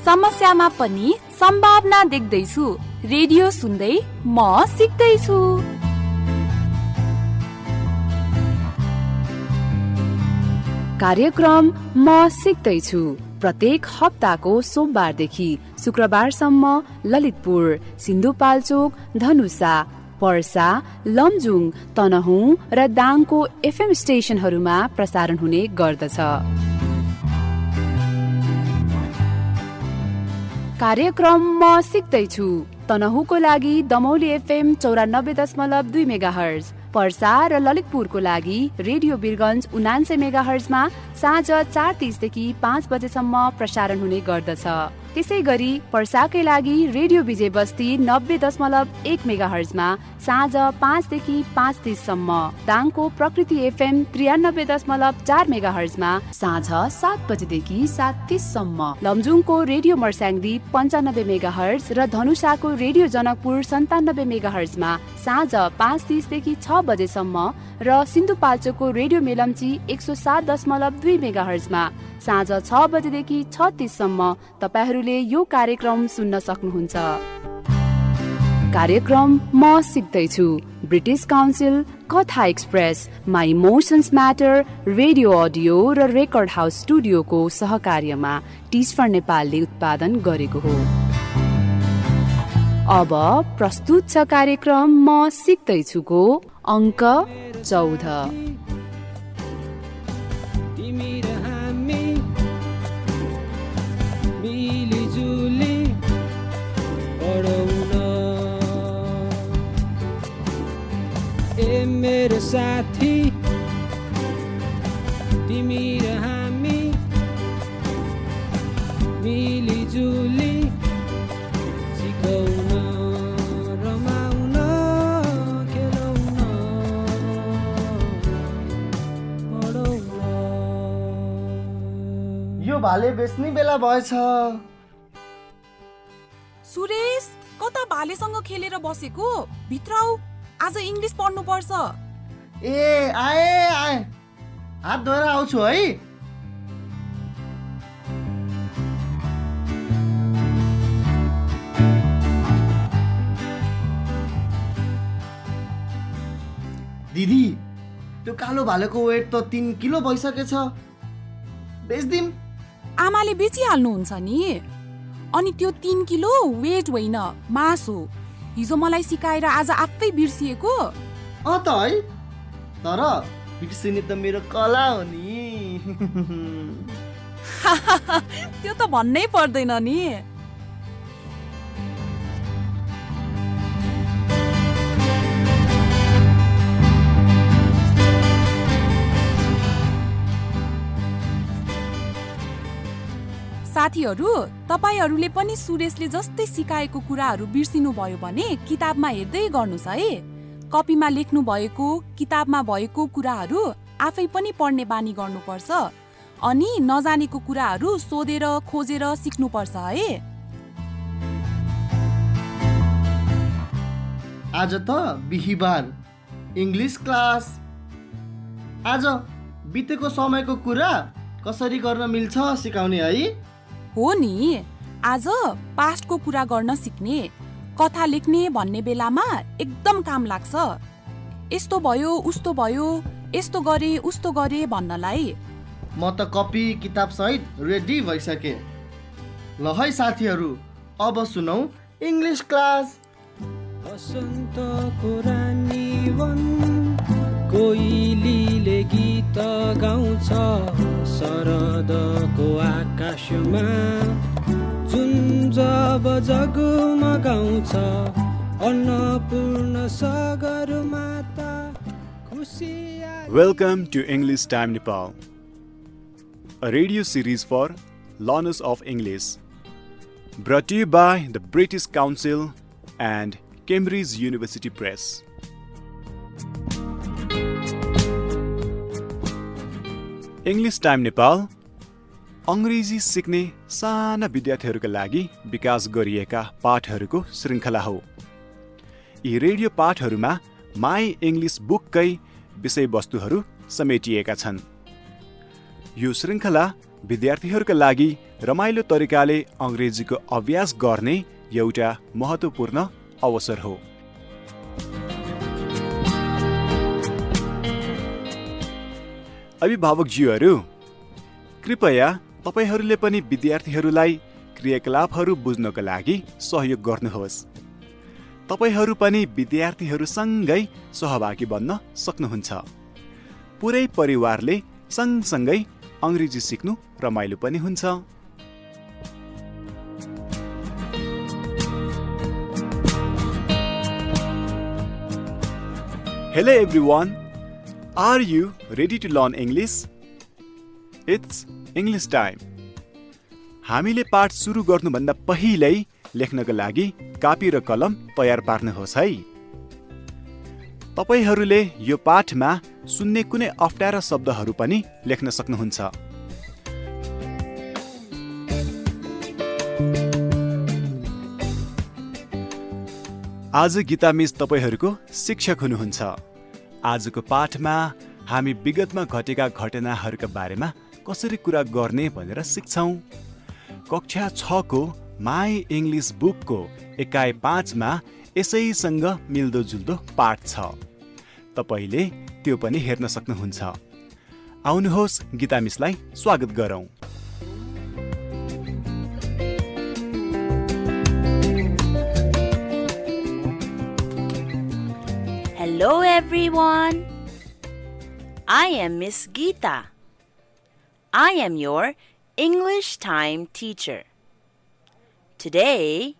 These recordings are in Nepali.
समस्यामा पनि सम्भावना देख्दैछु। रेडियो सुन्दै म सिक्दैछु। कार्यक्रम म सिक्दैछु प्रत्येक हप्ताको सोमबारदेखि शुक्रबारसम्म ललितपुर, सिन्धुपाल्चोक, धनुषा, पर्सा, लमजुङ, तनहुँ र दाङको FM स्टेशनहरूमा प्रसारण हुने गर्दछ। कार्यक्रम म सिक्दैछु तनहुँको लागि दमौली FM 94.2 मेगाहर्ज, पर्सा र ललितपुरको लागि रेडियो बिरगञ्ज 99 मेगाहर्जमा साँझ 4:30 देखि 5 बजेसम्म प्रसारण हुने गर्दछ। त्यसै गरी पर्साकै लागि रेडियो विजय बस्ती 90.1 मेगाहर्जमा साँझ 5 देखि 5:30 सम्म, दाङको प्रकृति FM 93.4 मेगाहर्जमा साँझ 7 बजेदेखि 7:30 सम्म, लमजुङको रेडियो मर्स्याङ्दी 95 मेगाहर्ज र धनुषाको रेडियो जनकपुर 97 मेगाहर्जमा साँझ 5:30 देखि 6 बजेसम्म र सिन्धुपाल्चोकको रेडियो मेलम्ची 107.2 मेगाहर्जमा साँझ 6 बजेदेखि 6:30 सम्म तपाईहरूले यो कार्यक्रम सुन्न सक्नुहुन्छ। कार्यक्रम म सिक्दैछु ब्रिटिश काउन्सिल, कथा express, my emotions matter, radio audio र रेकर्ड हाउस स्टुडियोको सहकार्यमा टिच फर नेपालले उत्पादन गरेको हो। अब प्रस्तुत छ कार्यक्रम म सिक्दैछुको अङ्क 14। मेरो साथी तिमी र हामी मिलिजुली सिकाउन, रमाउन, खेलाउन, पढाउन। यो भाले बेच्ने बेला भएछ। सुरेश, कता भालेसँग खेलेर बसेको? भित्र आऊ, आज इङ्ग्लिस पढ्नु पर्छ। ए आए हात धोएर आउँछु है। दिदी, त्यो कालो भालेको वेट त 3 किलो भइसकेछ। बेच्दिम। आमाले बेचिहाल्नुहुन्छ नि। अनि त्यो 3 किलो वेट होइन, मासु। हिजो मलाई सिकाएर आज आफै बिर्सिएको। त है, तर बिर्सिने त मेरो कला हो नि। त्यो त भन्नै पर्दैन नि। साथीहरू, तपाईहरूले पनि सुरेशले जस्तै सिकाएको कुराहरू बिर्सिनु भयो भने किताबमा हेर्दै गर्नुहोस् है। कपीमा लेख्नु भएको, किताबमा भएको कुराहरू आफै पनि पढ्ने बानी गर्नुपर्छ। अनि नजानेको कुराहरू सोधेर खोजेर सिक्नुपर्छ है। आज त बिहीबार, इङ्ग्लिस क्लास। आज बितेको समयको कुरा कसरी गर्न मिल्छ सिकाउने है। हो नि, आज पास्टको कुरा गर्न सिक्ने, कथा लेख्ने भन्ने बेलामा एकदम काम लाग्छ। यस्तो भयो, उस्तो भयो, यस्तो गरे, उस्तो गरे भन्नलाई। म त कपी किताब सहित रेडी भइसके। ल है साथीहरू, अब सुनौ इङ्ग्लिस क्लास। बसन्तको रानी वन कोइलीले गीत गाउँछ, शरदको आकाशमा जुन जब जगमगाउँछ, अन्नपूर्ण सगरमाता खुसी। Welcome to English Time Nepal, a radio series for learners of English, brought to you by the British Council and Cambridge University Press. English Time Nepal अंग्रेजी सिक्ने साना विद्यार्थीहरूका लागि विकास गरिएका पाठहरूको श्रृङ्खला हो। यी रेडियो पाठहरूमा माई इङ्ग्लिस बुककै विषयवस्तुहरू समेटिएका छन्। यो श्रृङ्खला विद्यार्थीहरूका लागि रमाइलो तरिकाले अङ्ग्रेजीको अभ्यास गर्ने एउटा महत्त्वपूर्ण अवसर हो। अभिभावकज्यूहरू, कृपया तपाईहरूले पनि विद्यार्थीहरूलाई क्रियाकलापहरू बुझ्नको लागि सहयोग गर्नुहोस्। तपाईहरू पनि विद्यार्थीहरूसँगै सहभागी बन्न सक्नुहुन्छ। पुरै परिवारले सँगसँगै अङ्ग्रेजी सिक्नु रमाइलो पनि हुन्छ। Hello everyone, are you ready to learn English? It's English time. हामीले पाठ सुरु गर्नुभन्दा पहिल्यै लेख्नको लागि कापी र कलम तयार पार्नुहोस् है। तपाईहरूले यो पाठमा सुन्ने कुनै अप्ठ्यारा शब्दहरू पनि लेख्न सक्नुहुन्छ। आज गीता मिस तपाईहरूको शिक्षक हुनुहुन्छ। आजको पाठमा हामी विगतमा घटेका घटनाहरूका बारेमा कसरी कुरा गर्ने भनेर सिक्छौँ। कक्षा 6 को माई इङ्ग्लिस बुकको एकाइ 5 मा यसैसँग मिल्दोजुल्दो पाठ छ। तपाईले त्यो पनि हेर्न सक्नुहुन्छ। आउनुहोस् गीता मिसलाई स्वागत गरौँ। Hello everyone. I am Miss Geeta. I am your English time teacher. Today,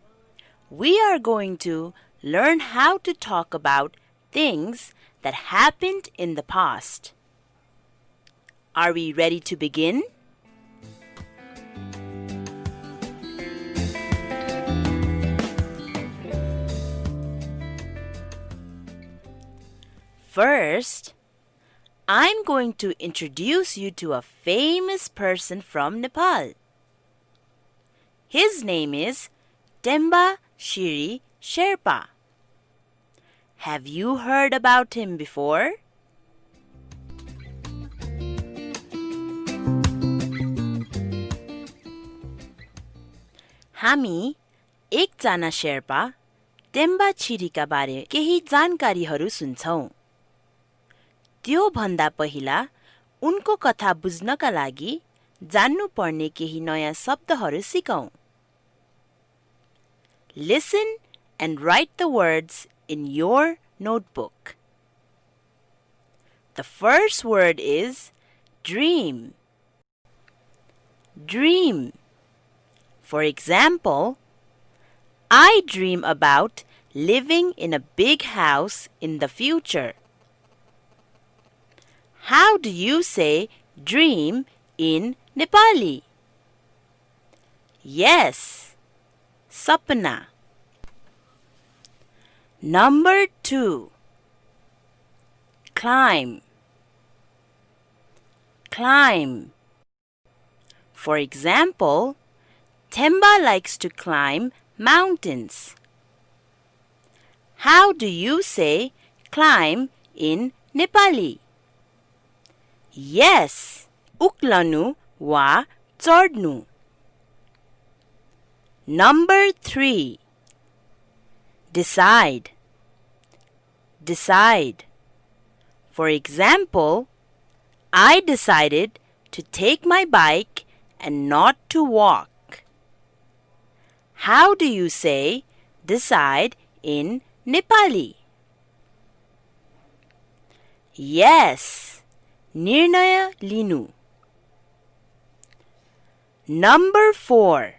we are going to learn how to talk about things that happened in the past. Are we ready to begin? First, I'm going to introduce you to a famous person from Nepal. His name is Temba Shiri Sherpa. Have you heard about him before? हामी एकजना शेर्पा टेम्बा छिरीका बारे केही जानकारीहरू सुन्छौं। त्यो भन्दा पहिला उनको कथा बुझ्नका लागि जान्नुपर्ने केही नयाँ शब्दहरू सिकौं। Listen and write the words in your notebook. The first word is dream. Dream. For example, I dream about living in a big house in the future. How do you say dream in Nepali? Yes, sapna. Number 2. Climb. Climb. For example, Temba likes to climb mountains. How do you say climb in Nepali? Yes, uklanu wa chadnu. Number 3. Decide. Decide. For example, I decided to take my bike and not to walk. How do you say decide in Nepali? Yes, Nirnaya Linu. Number 4.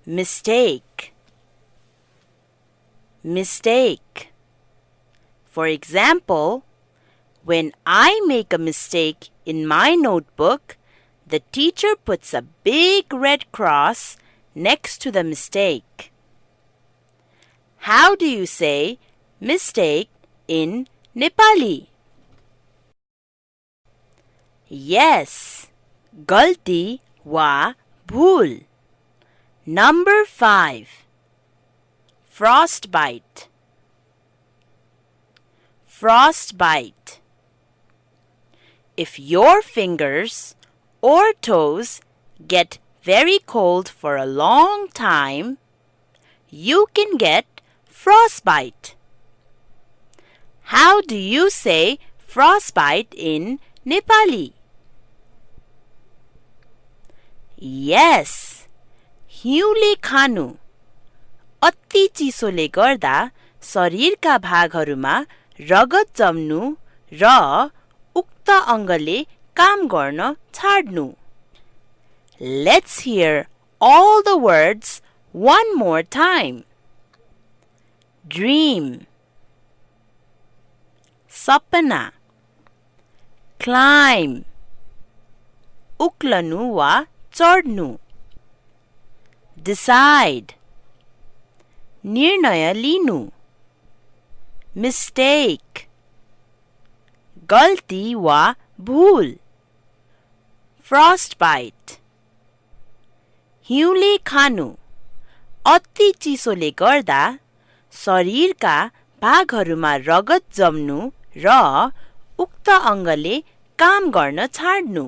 Mistake. Mistake. For example, when I make a mistake in my notebook, the teacher puts a big red cross next to the mistake. How do you say mistake in Nepali? Yes, galti wa bhool. Number 5. Frostbite. Frostbite. If your fingers or toes get very cold for a long time, you can get frostbite. How do you say frostbite in Nepali? Yes, हिउँले खानु. अति चिसोले गर्दा शरीरका भागहरूमा रगत जम्नु र उक्त अङ्गले काम गर्न छाड्नु. Let's hear all the words one more time. Dream, Sapna, climb, उक्लनु वा चढ्नु, decide, निर्णय लिनु, mistake, गल्ती वा भूल, frostbite, हिउँले खानु. अति चिसोले गर्दा शरीरका भागहरूमा रगत जम्नु र उक्त अङ्गले काम गर्न छाड्नु.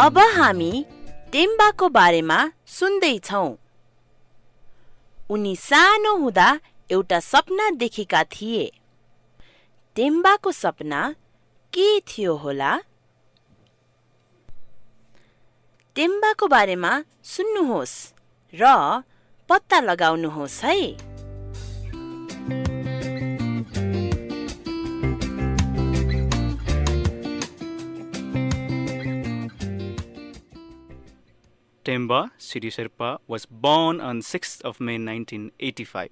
अब हामी टेम्बाको बारेमा सुन्दैछौँ. उनी सानो हुँदा एउटा सपना देखेका थिए. टेम्बाको सपना के थियो होला? टेम्बाको बारेमा सुन्नुहोस् र पत्ता लगाउनुहोस् है. Temba Siri Sherpa was born on 6th of May 1985.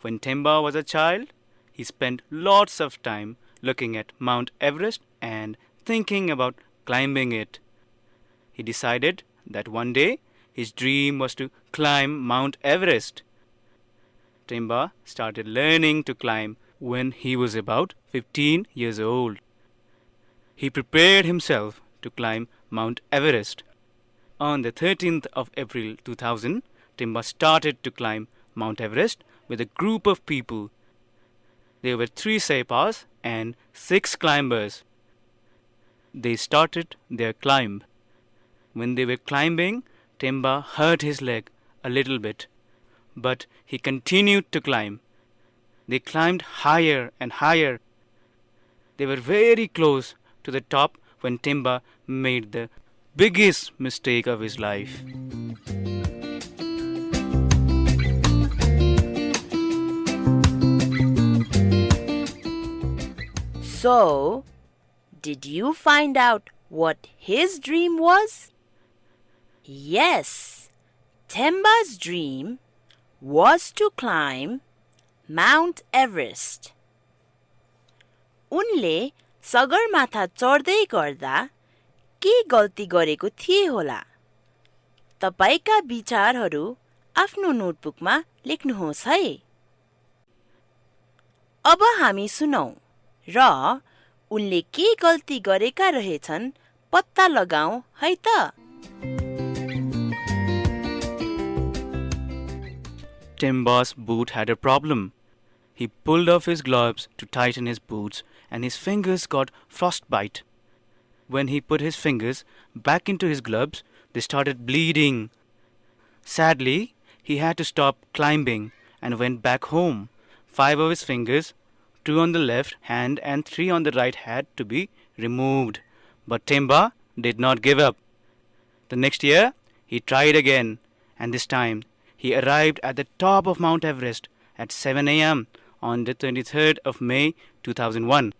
When Temba was a child, he spent lots of time looking at Mount Everest and thinking about climbing it. He decided that one day his dream was to climb Mount Everest. Temba started learning to climb when he was about 15 years old. He prepared himself to climb Mount Everest. On the 13th of April 2000, Temba started to climb Mount Everest with a group of people. There were 3 Sherpas and 6 climbers. They started their climb. When they were climbing, Temba hurt his leg a little bit, but he continued to climb. They climbed higher and higher. They were very close to the top when Temba made the biggest mistake of his life. So, did you find out what his dream was? Yes, Temba's dream was to climb Mount Everest. उनले सगरमाथा चढ्दै गर्दा के गल्ती गरेको थिए होला? तपाईका विचारहरू आफ्नो नोटबुकमा लेख्नुहोस् है. अब हामी सुनौ र उनले के गल्ती गरेका रहेछन् पत्ता लगाऊ है त. Temba's boot had a problem. He pulled off his gloves to tighten his boots and his fingers got frostbite. When he put his fingers back into his gloves, they started bleeding. Sadly, he had to stop climbing and went back home. 5 of his fingers, 2 on the left hand and 3 on the right, had to be removed. But Temba did not give up. The next year, he tried again, and this time he arrived at the top of Mount Everest at 7 a.m. on the 23rd of May 2001.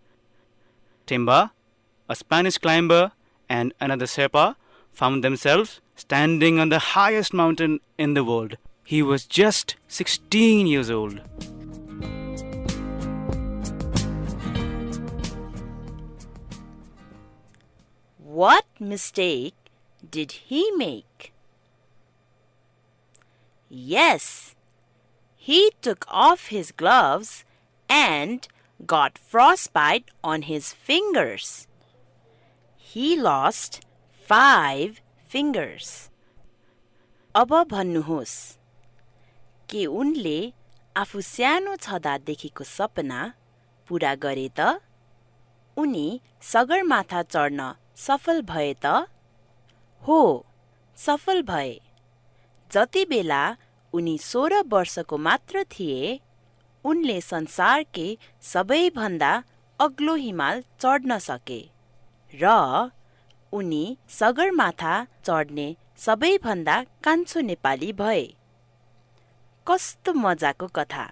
Temba, a Spanish climber, and another Sherpa found themselves standing on the highest mountain in the world. He was just 16 years old. What mistake did he make? Yes, he took off his gloves and got frostbite on his fingers. He lost 5 fingers. अब भन्नुहोस् के उनले आफू सानो छँदादेखिको सपना पूरा गरे त? उनी सगरमाथा चढ्न सफल भए त? हो, सफल भए। जति बेला उनी 16 वर्षको मात्र थिए, उनले संसारकै सबैभन्दा अग्लो हिमाल चढ्न सके र उनी सगरमाथा चढ्ने सबैभन्दा कान्छो नेपाली भए। कस्तो मजाको कथा!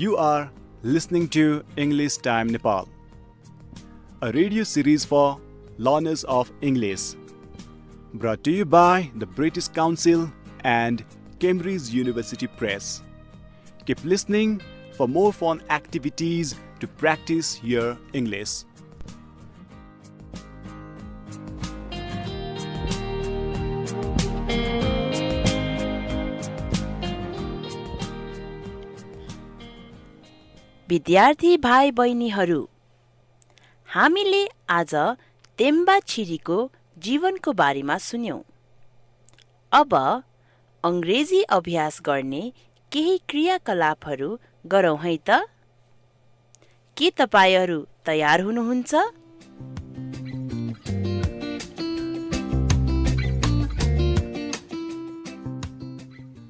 You are listening to English Time Nepal, a radio series for learners of English, brought to you by the British Council and Cambridge University Press. Keep listening for more fun activities to practice your English. विद्यार्थी भाइ बहिनीहरू, हामीले आज तेम्बा छिरीको जीवनको बारेमा सुन्यौं। अब अंग्रेजी अभ्यास गर्ने केही क्रियाकलापहरू गरौँ है त? के तपाईहरू तयार हुनुहुन्छ?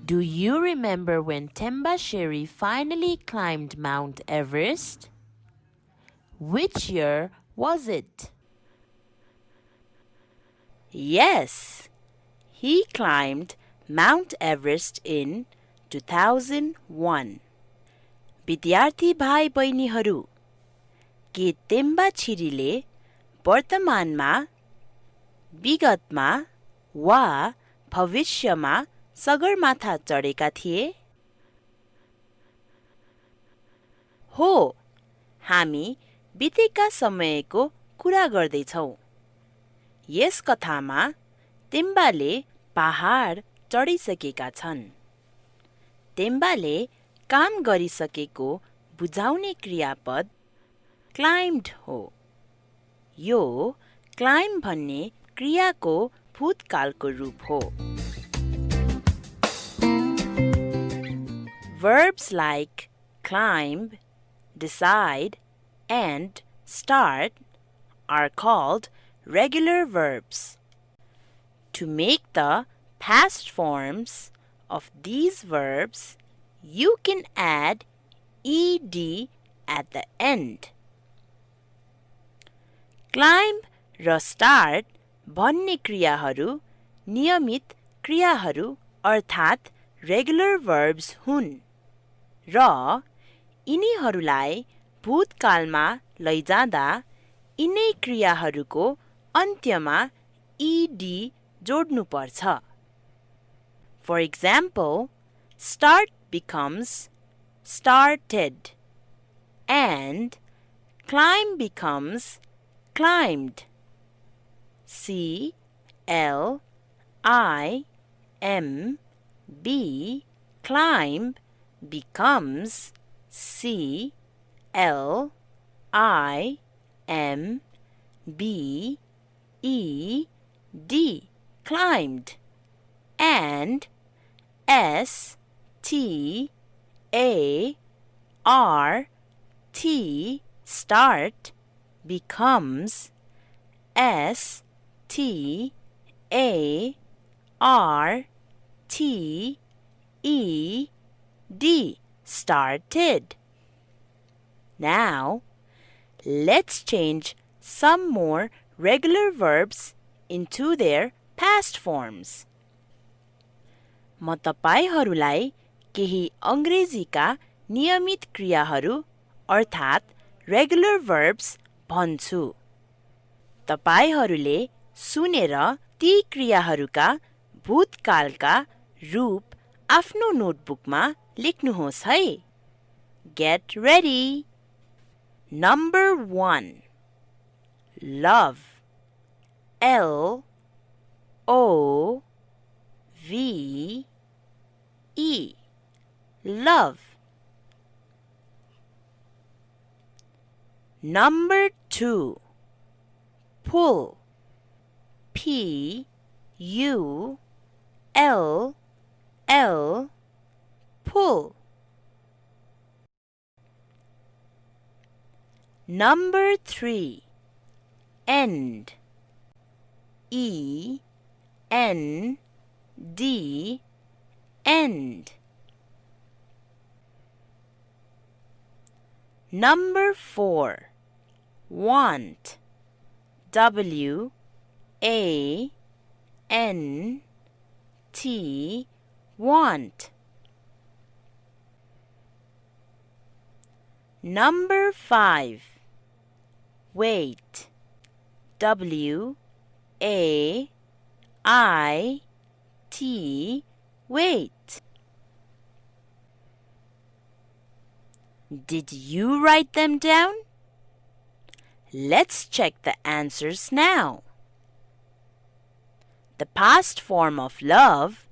Do you remember when Temba Sherry finally climbed Mount Everest? Which year was it? Yes, he climbed Mount Everest in 2001. विद्यार्थी भाइ बहिनीहरू, के तेम्बा छिरीले वर्तमानमा, विगतमा वा भविष्यमा सगरमाथा चढेका थिए? हो, हामी बितेका समयको कुरा गर्दैछौँ। यस कथामा तेम्बाले पहाड चढिसकेका छन्। तेम्बाले काम गरिसकेको बुझाउने क्रियापद क्लाइम्ड हो। यो क्लाइम्ब भन्ने क्रियाको भूतकालको रूप हो। Verbs like climb, decide, and start are called regular verbs. To make the past forms of these verbs, you can add ed at the end. Climb र start भन्ने क्रियाहरू नियमित क्रियाहरू अर्थात् regular verbs हुन् र यिनीहरूलाई भूतकालमा लैजाँदा यिनै क्रियाहरूको अन्त्यमा ed जोड्नुपर्छ। For example, start becomes started and climb becomes climbed. C-L-I-M-B, climb becomes C-L-I-M-B-E-D, climbed, and S-T-A-R-T, start, becomes S-T-A-R-T-E-D, started. Now, let's change some more regular verbs into their past forms. म तपाईहरूलाई केही अंग्रेजीका नियमित क्रियाहरू अर्थात् regular verbs भन्छु। तपाईहरूले सुनेर ती क्रियाहरूका भूतकालका रूप आफ्नो नोटबुकमा लेख्नुहोस् है। Get ready. Number 1. Love. L-O-V-E. Love. Number 2. pull. P-U-L-L, pull. Number 3, end. E-N-D, end. Number 4, want. W-A-N-T, want. Number 5, wait. W-A-I-T, wait. Did you write them down? Let's check the answers now. The past form of love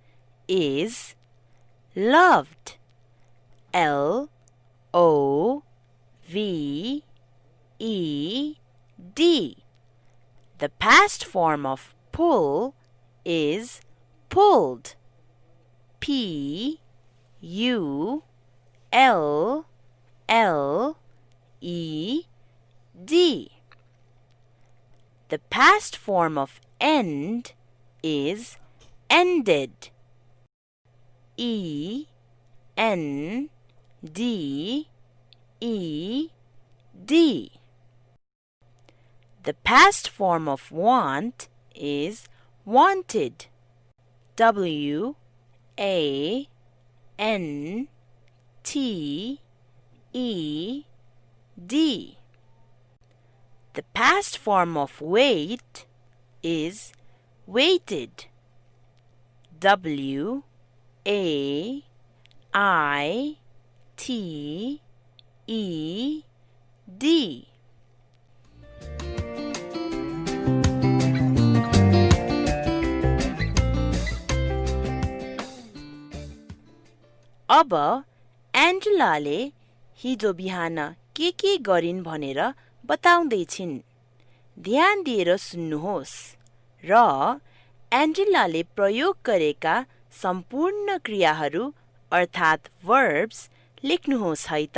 is loved. L-O-V-E-D. The past form of pull is pulled. P-U-L-L-E-D. The past form of end is ended. E-N-D-E-D. The past form of want is wanted. W-A-N-T-E-D. The past form of wait is waited. W-A-I-T-E-D. अब एन्जेलाले हिजो बिहान के गरिन् भनेर बताउँदै छिन्। ध्यान दिएर सुन्नुहोस् र एन्जेलाले प्रयोग गरेका सम्पूर्ण क्रियाहरू अर्थात् verbs लेख्नुहोस् है त।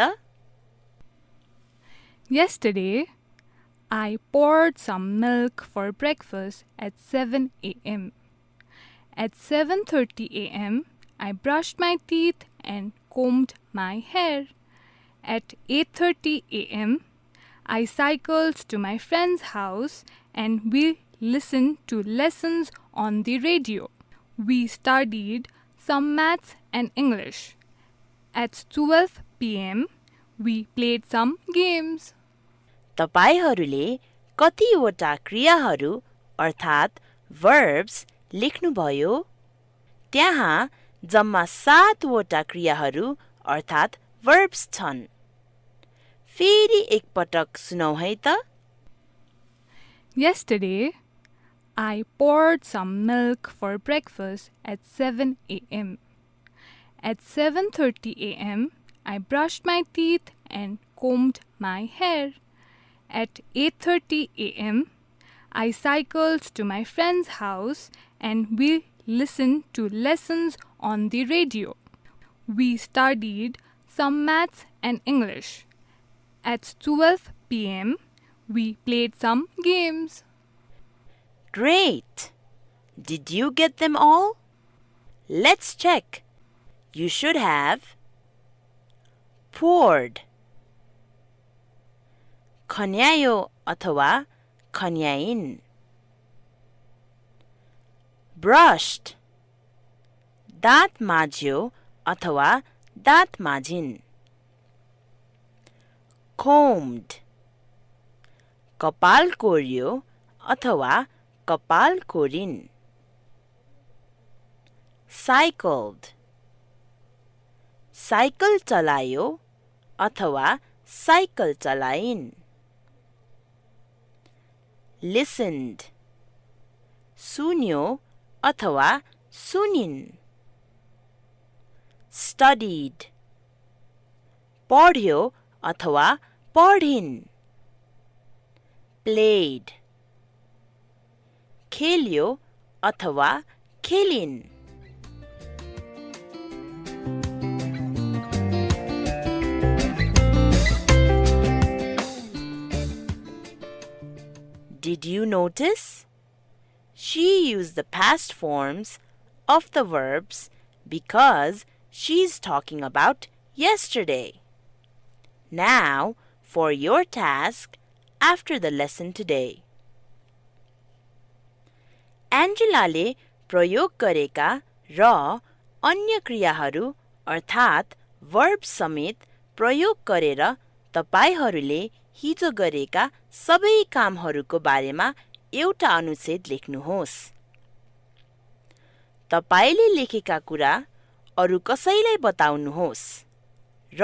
Yesterday, I poured some milk for breakfast at 7 a.m. At 7:30 a.m., I brushed my teeth and combed my hair. At 8:30 a.m., I cycled to my friend's house and we listened to lessons on the radio. We studied some maths and English. At 12 p.m., we played some games. तपाईहरूले कतिवटा क्रियाहरू अर्थात् verbs लेख्नुभयो? त्यहाँ जम्मा 7 वटा क्रियाहरू अर्थात् verbs छन्। फेरि एकपटक सुनौ है त। Yesterday, I poured some milk for breakfast at 7 a.m. At 7:30 a.m., I brushed my teeth and combed my hair. At 8:30 a.m., I cycled to my friend's house and we listened to lessons on the radio. We studied some maths and English. At 12 p.m., we played some games. Great! Did you get them all? Let's check. You should have poured, खन्यायो अथवा खन्याइन्, brushed, दाँत माझ्यो अथवा दाँत माझिन्, combed, कपाल कोर्यो अथवा कपाल कोरिन्, cycled, साइकल चलायो अथवा साइकल चलाइन्, listened, सुन्यो अथवा सुनिन्, studied, पढ्यो अथवा पढिन्, played, खेल्यो अथवा खेलिन्। Did you notice? She used the past forms of the verbs because she's talking about yesterday. Now, for your task after the lesson today. एन्जेलाले प्रयोग गरेका र अन्य क्रियाहरू अर्थात् वर्ब समेत प्रयोग गरेर तपाईहरूले हिजो गरेका सबै कामहरूको बारेमा एउटा अनुच्छेद लेख्नुहोस्। तपाईले लेखेका कुरा अरू कसैलाई बताउनुहोस् र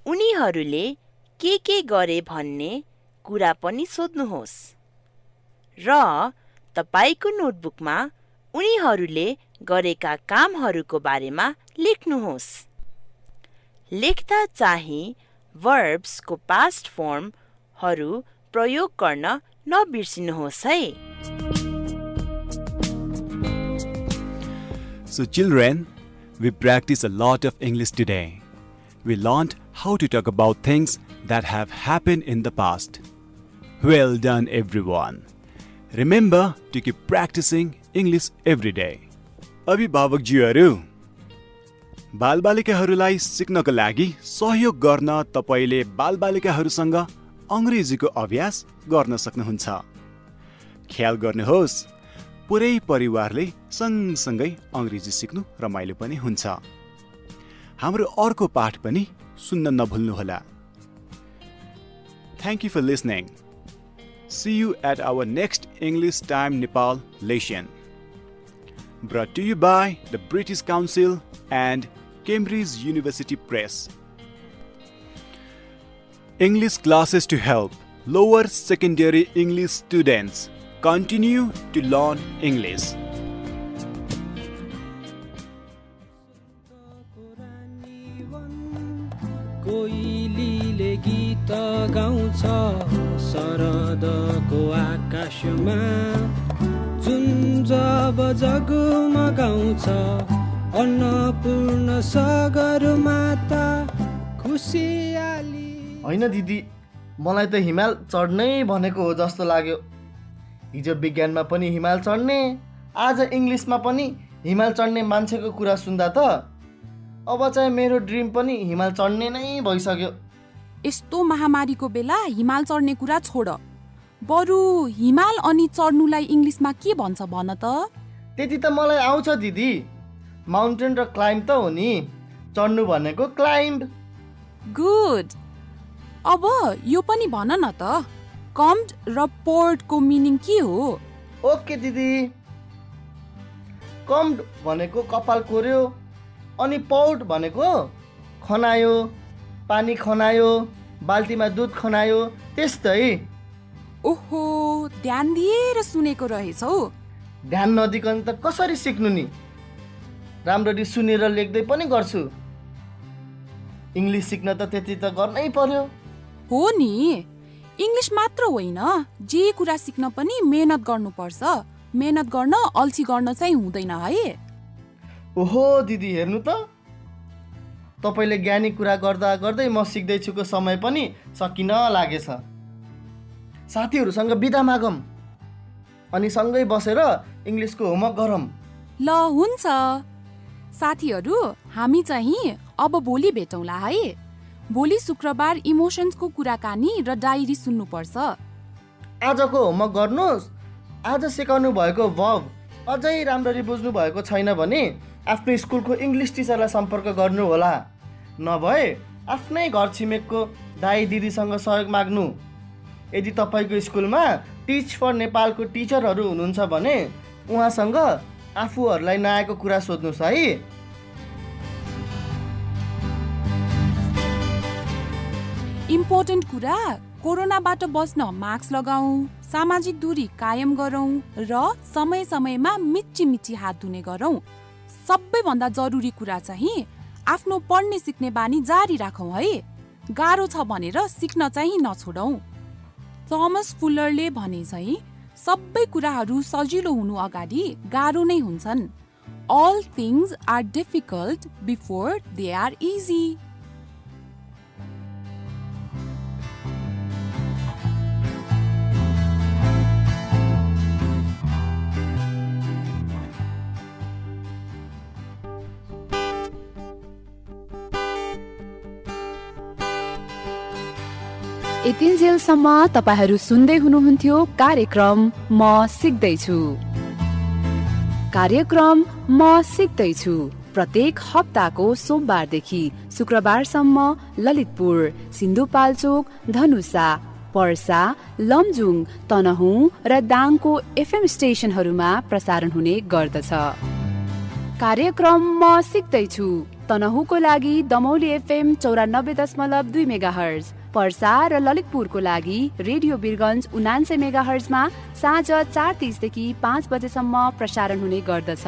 उनीहरूले के गरे भन्ने कुरा पनि सोध्नुहोस् र तपाईको नोटबुकमा उनीहरूले गरेका कामहरूको बारेमा लेख्नुहोस्। लेख्दा चाहिँ verbs को past form हरू प्रयोग गर्न नबिर्सिनुहोस् है। So children, we practiced a lot of English today. We learned how to talk about things that have happened in the past. Well done everyone. Remember to keep practicing English every day. अभिभावकज्यूहरू, बालबालिकाहरूलाई सिक्नको लागि सहयोग गर्न तपाईले बालबालिकाहरूसँग अंग्रेजीको अभ्यास गर्न सक्नुहुन्छ। ख्याल गर्नुहोस्, पुरै परिवारले सँगसँगै अंग्रेजी सिक्नु रमाइलो पनि हुन्छ। हाम्रो अर्को पाठ पनि सुन्न नभुल्नुहोला। Thank you for listening. See you at our next English Time Nepal lesson. Brought to you by the British Council and Cambridge University Press. English classes to help lower secondary English students continue to learn English. कोइलीले गीत गाउँछ शरदको आकाशमा, जुन जब जगमगाउँछ अन्नपूर्ण सगरमाता खुसियाली। होइन दिदी, मलाई त हिमाल चढ्नै भनेको हो जस्तो लाग्यो। हिजो विज्ञानमा पनि हिमाल चढ्ने, आज इङ्ग्लिसमा पनि हिमाल चढ्ने मान्छेको कुरा सुन्दा त अब चाहिँ मेरो ड्रिम पनि हिमाल चढ्ने नै भइसक्यो। यस्तो महामारीको बेला हिमाल चढ्ने कुरा छोड, बरु हिमाल अनि चढ्नुलाई इङ्ग्लिसमा के भन्छ भन त? त्यति त मलाई आउँछ दिदी, माउन्टेन र क्लाइम्ब त हो नि, चढ्नु भनेको क्लाइम्ब। गुड। अब यो पनि भन न त, कम्ड र पोर्डको मिनिङ के हो? ओके दिदी, कम्ड भनेको कपाल कोर्यो, अनि पौड भनेको खनायो, पानी खनायो, बाल्टीमा दुध खनायो, त्यस्तै। ओहो, ध्यान दिएर सुनेको रहेछौ। ध्यान नदिकन त कसरी सिक्नु नि? राम्ररी सुनेर लेख्दै पनि गर्छु। इङ्ग्लिस सिक्न त त्यति त गर्नै पर्यो। हो नि, इङ्ग्लिस मात्र होइन, जे कुरा सिक्न पनि मेहनत गर्नुपर्छ। मेहनत गर्न अल्छी गर्न चाहिँ हुँदैन है। ओहो दिदी, हेर्नु त, तपाईले ज्ञानी कुरा गर्दा गर्दै म सिक्दैछुको समय पनि सकिन लागेछ। साथीहरूसँग बिदा मागौँ अनि सँगै बसेर इङ्ग्लिसको होमवर्क गरौँ। ल हुन्छ साथीहरू, हामी चाहिँ अब भोलि भेटौँला है। भोलि शुक्रबार इमोसन्सको कुराकानी र डायरी सुन्नुपर्छ। आजको होमवर्क गर्नुहोस्। आज सिकाउनु भएको वर्ब अझै राम्ररी बुझ्नु भएको छैन भने आफ्नो स्कुलको इङ्ग्लिस टिचरलाई सम्पर्क गर्नु होला। नभए आफ्नै घर छिमेकको दाई दिदीसँग सहयोग माग्नु। यदि तपाईँको स्कुलमा टिच फर नेपालको टिचरहरू हुनुहुन्छ भने उहाँसँग आफूहरूलाई नआएको कुरा सोध्नुहोस् है। इम्पोर्टेन्ट कुरा, कोरोनाबाट बस्न मास्क लगाऊ, सामाजिक दूरी कायम गरौँ र समय समयमा मिची हात धुने गरौँ। सबैभन्दा जरुरी कुरा चाहिँ आफ्नो पढ्ने सिक्ने बानी जारी राखौँ है। गाह्रो छ भनेर सिक्न चाहिँ नछोडौँ। थोमस फुलरले भने चाहिँ सबै कुराहरू सजिलो हुनु अगाडि गाह्रो नै हुन्छन्। All things are difficult before they are easy. यतिन्जेलसम्म तपाईहरू सुन्दै हुनुहुन्थ्यो कार्यक्रम म सिक्दैछु। कार्यक्रम म सिक्दैछु प्रत्येक हप्ताको सोमबारदेखि शुक्रबारसम्म ललितपुर, सिन्धुपाल्चोक, धनुषा, पर्सा, लमजुङ, तनहुँ र दाङको FM स्टेशनहरूमा प्रसारण हुने गर्दछ। कार्यक्रम म सिक्दैछु तनहुँको लागि दमौली FM 94.2 मेगाहर्ज, पर्सा र ललितपुरको लागि रेडियो बिरगन्ज 79 मेगाहर्जमा साँझ 4:30 देखि 5 बजेसम्म प्रसारण हुने गर्दछ।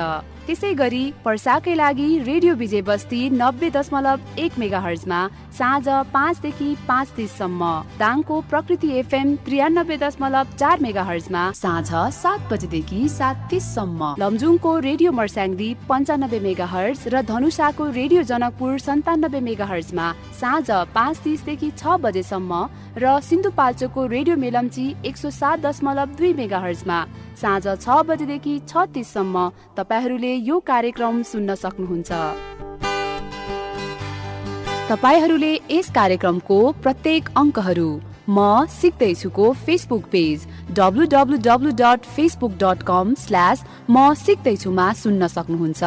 त्यसै गरी पर्साकै लागि रेडियो विजय बस्ती 90.1 मेगाहर्जमा साँझ 5 देखि 5:30 सम्म, दाङको प्रकृति FM 93.4 मेगाहर्जमा साँझ 7 बजेदेखि 7:30 सम्म, लमजुङको रेडियो मर्स्याङ्दी 95 मेगाहर्ज र धनुषाको रेडियो जनकपुर 97 मेगाहर्जमा साँझ 5:30 देखि 6 बजेसम्म र सिन्धुपाल्चोकको रेडियो मेलम्ची 107.2 मेगाहर्जमा साँझ 6 बजेदेखि 6:30 सम्म तपाईहरूले यो कार्यक्रम सुन्न सक्नुहुन्छ। तपाईहरूले यस कार्यक्रमको प्रत्येक अङ्कहरू म सिक्दैछुको फेसबुक पेज www.facebook.com/म सिक्दैछुमा सुन्न सक्नुहुन्छ।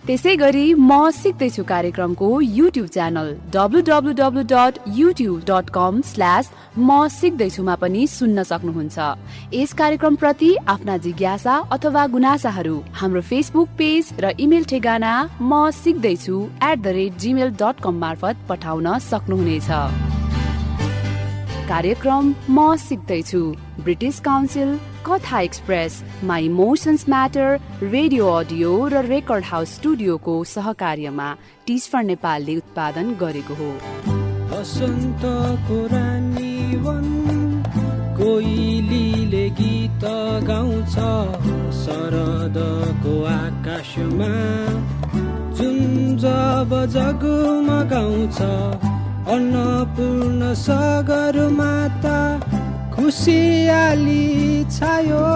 त्यसै गरी म सिक्दैछु कार्यक्रमको युट्युब च्यानल www.youtube.com/म सिक्दैछुमा पनि सुन्न सक्नुहुन्छ। यस कार्यक्रम प्रति आफ्ना जिज्ञासा अथवा गुनासाहरू हाम्रो फेसबुक पेज र इमेल ठेगाना म सिक्दैछु @gmail.com मार्फत पठाउन सक्नुहुनेछ। कार्यक्रम म सिक्दैछु ब्रिटिश काउन्सिल, कथा express, my emotions matter, radio audio र रेकर्ड हाउस स्टुडियोको सहकार्यमा टिस्फर नेपालले उत्पादन गरेको हो। बसन्तको रानी वन कोइलीले गीत गाउँछ, शरदको आकाशमा जुन जब जगमगाउँछ, अन्नपूर्ण सगरमाता खुसियाली छायो,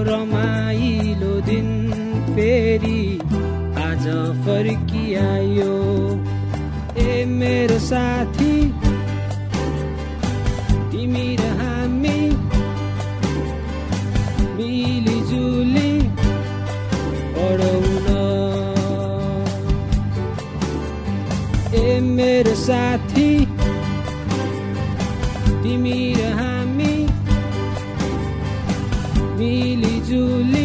रमाइलो दिन फेरि आज फर्किआयो। ए मेरो साथी तिमी र हामी मिलिजुली पढौँ न। ए मेरो साथी तिमी र हामी मिलिजुली